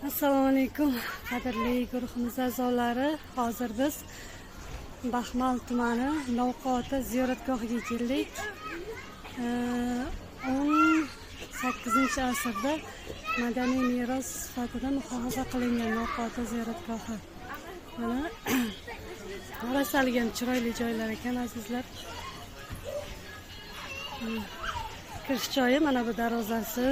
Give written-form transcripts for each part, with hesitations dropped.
Assalomu alaykum qadrli guruhimiz a'zolari. Hozir biz Baxmal tumani Novqota ziyoratgohiga keldik. 18-asrda madaniy meros sifatida muhofaza qilingan Novqota ziyoratgohi. Mana orasalgan chiroyli joylar ekan azizlar. Kirish joyi mana bu darvozasi.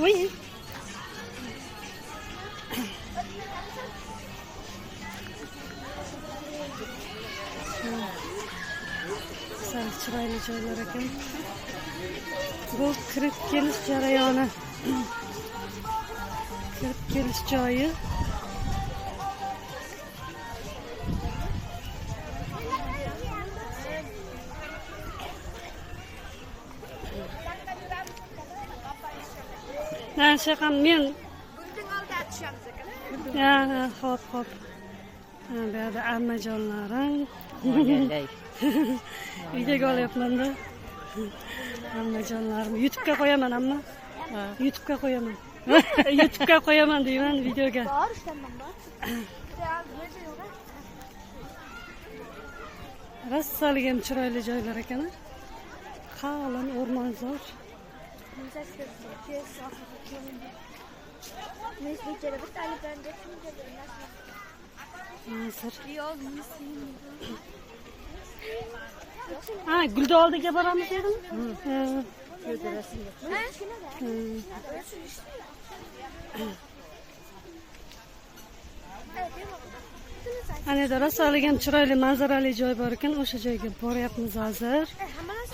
Oy. Güzel chiroyli joylar ekan. Bu kirib kelish jarayoni. Kirib kelish joyi. Ha, shaqam men Bundan oldi atishamiz ekan. ha, hop. Ha, bu yerda ammajonlarim. Videoga olyapman-da. Ammajonlarim. YouTube'ga qo'yaman amma. YouTube'ga qo'yaman. YouTube'ga qo'yaman deyman videoga. Bor ishlanmam bor. Rassalgam chiroyli joylar ekan. Qalin o'rmonzor. Ha, Gulda oldiga boramiz dedim. Ana rasoligan chiroyli manzarali joy bor ekan, o'sha joyga boryapmiz hozir.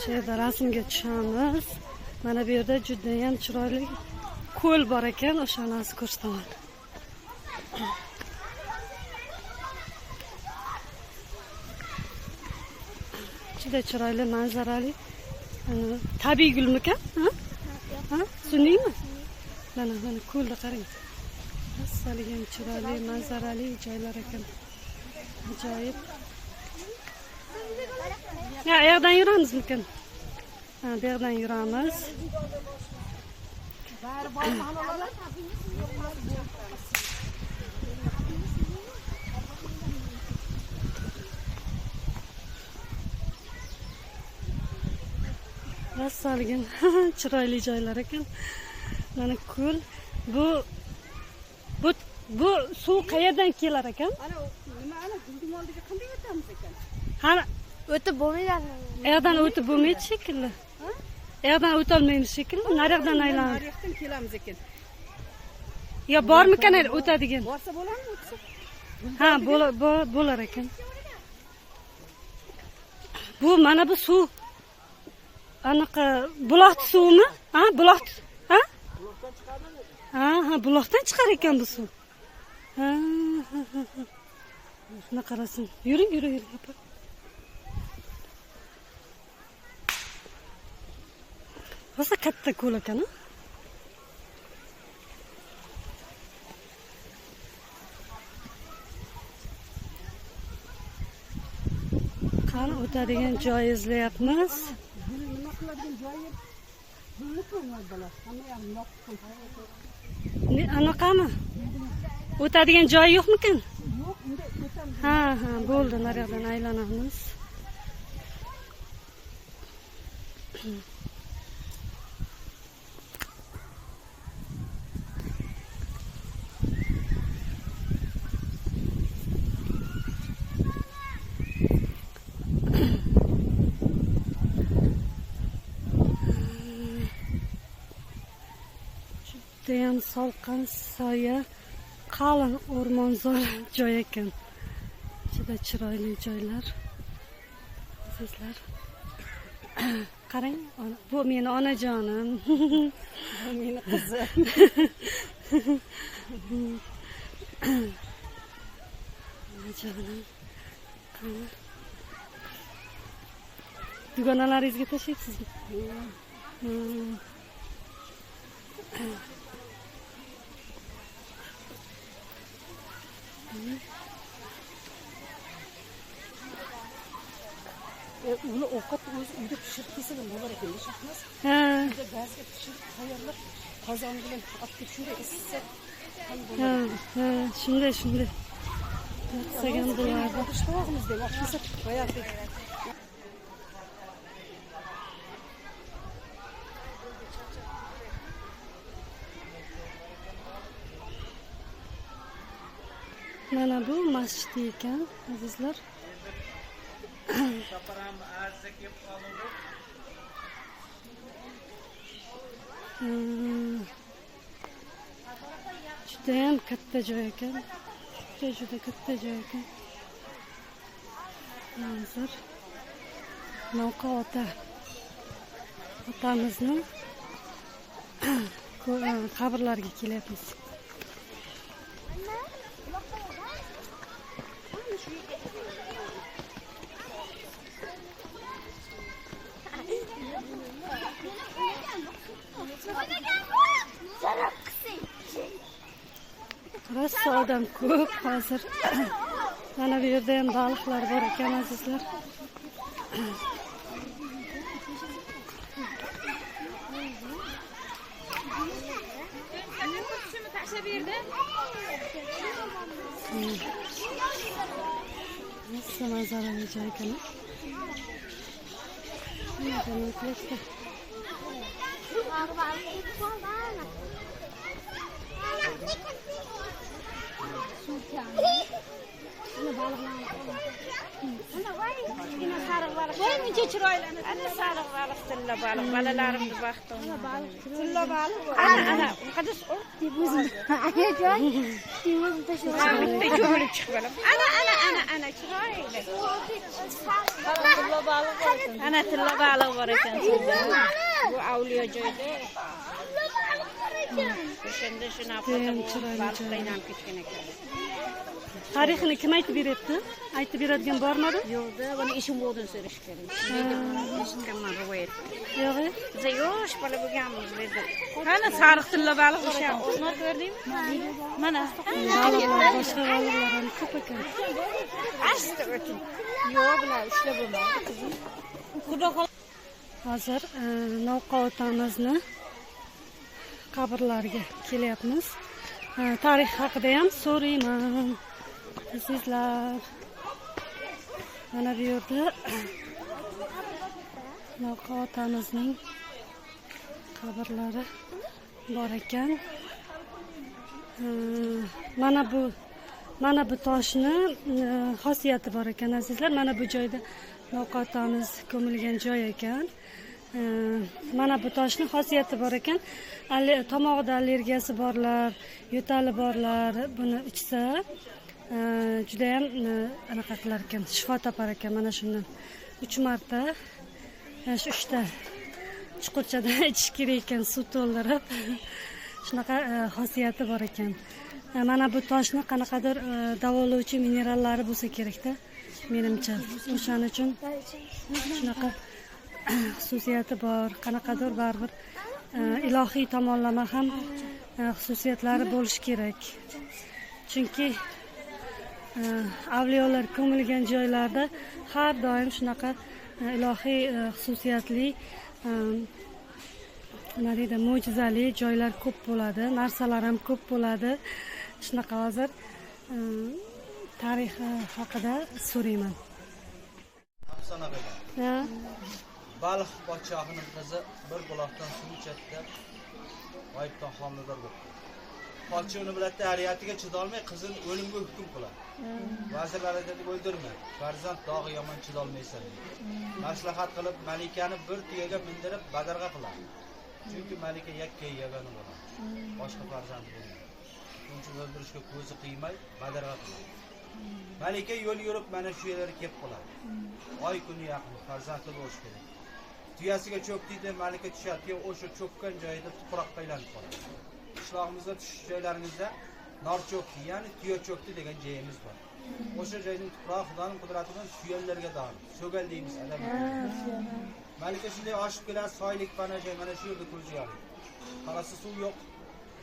Shu yerda rasmga tushamiz. Mana bu yerda juda ham chiroyli ko'l bor ekan, o'shani ko'rsataman. Juda chiroyli manzarali. Tabiiy gulmikan? Ha? Sunniymi? Mana ko'lda qarang. Rasoligan chiroyli manzarali joylar ekan. Ajoyib. Ya, bu yerdan yuramizmikan? Ha, bu yerdan yuramiz. Rassolgin chiroyli joylar ekan. Mana ko'l. Bu suv qayerdan kelar ekan? Ana Guldan oldiga qanday o'tamiz ekan? Qani O'tib bo'lmaydi. yerdan o'tib bo'lmaydi shekilli. Yerdan o'ta olmaymiz shekilli. Nariyoqdan aylanib. Nariyoqdan kelamiz ekan. Yo, bormikan o'tadigan? Borsa bo'ladimi, o'tsa? Ha, bo'lar ekan. Bu mana bu suv. Anaqa buloq suvmi? Ha, buloq. Ha? Buloqdan chiqadimi? Ha, buloqdan chiqar ekan bu suv. Ha. Shuna qarasin. Yuring. Rosa katta ko'l ekan. Qani o'tadigan joy izlayapmiz. Nima qiladigan joyi? Buni qo'ymaydi bola. Hamma ham yoqib Anaqami? O'tadigan joy yo'qmikan? yo'q, unda o'tamiz. Ha, bo'ldi, nariyoqdan aylanamiz. Judayam salqin, soya, qalin o'rmonzor joy ekan. Juda chiroyli joylar. Sizlar qarang, bu meni onajonim. Bu meni qizim. Onajonim. Qani. Dugonalaringizga tashlayapsizmi? Uni ovqat o'zi uyda pishirib kelsa ham bo'lar ekan, shahmas. Ha, Uyda gazga pishirib tayyorlab, qozon bilan olib kelib shunday isitsa ham ha, bo'lar. ha, shunday. Yotsagan bo'lardi. Ishtovog'imizda vaqt kelsa qo'yardik. Mana bu masjid ekan, azizlar. Judayam katta joy ekan. Juda katta joy ekan. Hozir Novqa ota otamizni qabrlariga kelyapmiz. Rosa odam ko'p hozir. Mana bu yerda ham baliqlar bor ekan, azizlar. Nasıl manzaralı joy ekan. Voy muncha chiroyli. Ana sariq baliq, tilla baliq, balalarimni baxtim. Tilla baliq. Ana, qadis ol. Deb o'zim. Joy. Deb o'zim tashlab. Bitta ko'milib chiqib olam. Ana chiroyli. Tilla baliq bor ekan. Ana tilla baliq bor ekan. Bu avliyo joyda. O'shanda shunaqa baliqdan ham ketgan ekan. Tarixini kim aytib beribdi? Aytib beradigan bormadi? Yo'qda, buni ishim bo'ldi so'rash kerak. Eshitganman rivoyat. Yo'q. Biz yosh bola bo'lganmiz dedi. Qani sariq tilla baliq o'sha o'rnat berdingmi? Mana. Baliqlar, boshqa baliqlar ham ko'p ekan. Asta o'tin. Yo'q bilan ushlab bo'lmaydi qizim. Xudo xohlasa. Hozir Novqa otamizni qabrlariga kelyapmiz. Tarix haqida ham so'rayman. Azizlar. Mana bu yerda Novqa otamizning qabrlari bor ekan. Mana bu toshni xosiyati bor ekan, azizlar. Mana bu joyda Novqa otamiz ko'milgan joy ekan. Mana bu toshning xosiyati bor ekan. Tomog'ida allergiyasi borlar, yo'tali borlar buni ichsa juda ham anaqa qilar ekan, shifo topar ekan. Mana shundan 3 marta, 3 ta chuqurchadan ichish kerak ekan, suv to'ldirib. Shunaqa xosiyati bor ekan. Mana bu toshni qanaqadir davolovchi minerallari bo'lsa kerak-da, menimcha. O'shaning uchun shunaqa xususiyati bor. Qanaqadir baribir ilohiy tomonlama ham xususiyatlari bo'lishi kerak. Chunki avliyolar ko'milgan joylarda har doim shunaqa ilohiy xususiyatli, nima deydi, mo'jizali joylar ko'p bo'ladi, narsalar ham ko'p bo'ladi. Shunaqa hozir tarixi haqida so'rayman. Ha? Baliq podshohining qizi bir buloqdan suv ichadi, g'oyibdan homilador bo'ldi. Podsho uni biladi, ariyatiga chidolmay qizini o'limga hukm qiladi. Vazirlar aytadi, o'ldirma, farzand dog'i yomon chidolmaysan. Maslahat qilib malikani bir tuyaga mindirib Badarga qiladi. Chunki malika yakka yagona bo'ladi. Boshqa farzand bo'lmaydi. Shuncha o'ldirishga ko'zi qiymay Badarga qiladi. Malika yo'l yurib mana shu yerga kelib qoladi. Oy kuni yaqin farzandli bo'lish kerak. Tuyasiga cho'kdiydi, malika tushadi, o'sha cho'kkan joyida tuproqqa aylanib qoladi. Qishlog'imizda tushish joylaringizda nor cho'kdi, ya'ni tuya cho'kdi degan joyimiz bor. O'sha joyning tuproq Xudoning qudratidan suyallarga da'vat. So'gal deymiz adam. Malika shunday oshib keladi, soylik pana joy, mana shu yerda ko'zi yoradi. Qarasa suv yo'q.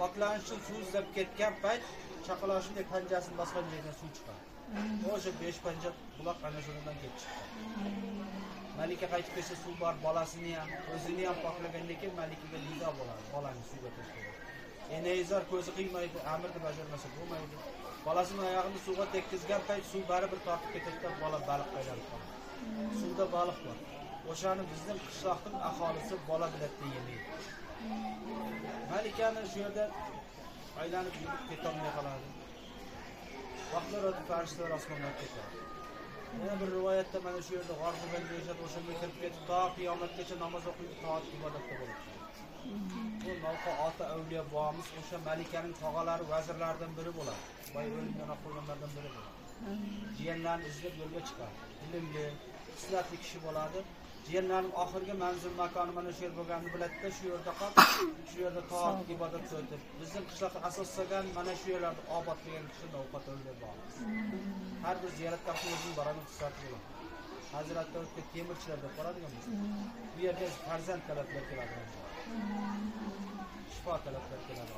Poklanish uchun suv izlab ketgan payt chaqaloqshunday panjasini bosgan joydan suv chiqadi. O'sha 5 panja buloq ana shundan kelib chiqdi. Malika qaytib kelsa suv bor, bolasini ham, o'zini ham poklagandan keyin Malikaga lido bo'ladi, bolani suvga tashladi. Enayzor ko'zi qiymaydi, amirni bajarmasa bo'lmaydi. Bolasini oyog'ini suvga tekkizgan payt suv baribir tortib ketadi, bola baliq aylanib qoladi. Suvda baliq bor. O'shani bizning qishloqning aholisi bola bilan yemaydi. Malikani shu yerda aylanib yurib ketolmay qoladi. Vaqtlar o'tib farishtalar osmondan ketadi. Yana bir rivoyatda mana shu yerda g'orbigan deyishadi, o'shanga kirib ketib, to qiyomatgacha namoz o'qiydi, toat ibodatda bo'ladi. Bu Nalqa ota avliyo bobomiz o'sha Malikaning tog'alari, vazirlaridan biri bo'ladi. Boy o'limdan qolganlardan biri bo'ladi. Jiyanlarni izlab yo'lga chiqadi. Bilimli, xislatli kishi bo'ladi. Jiyanlarning oxirgi manzil makoni mana shu yer bo'lganini biladi-da, shu yerda qolib, shu yerda toat ibodat qiladi. Bizning qishloqqa asoslagan mana shu yerlarda obod qilgan kishi Nalqa avliyo bobomiz. Har bir ziyoratga o'zining barani xissati bo'ladi. Hazratda o'tgan temirchilar deb boradigan biz. Bu yerga farzand talablar keladi. Shifo talablar keladi.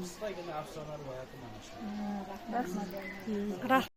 Qisqagina afsona rivoyati mana shu. Rahmat.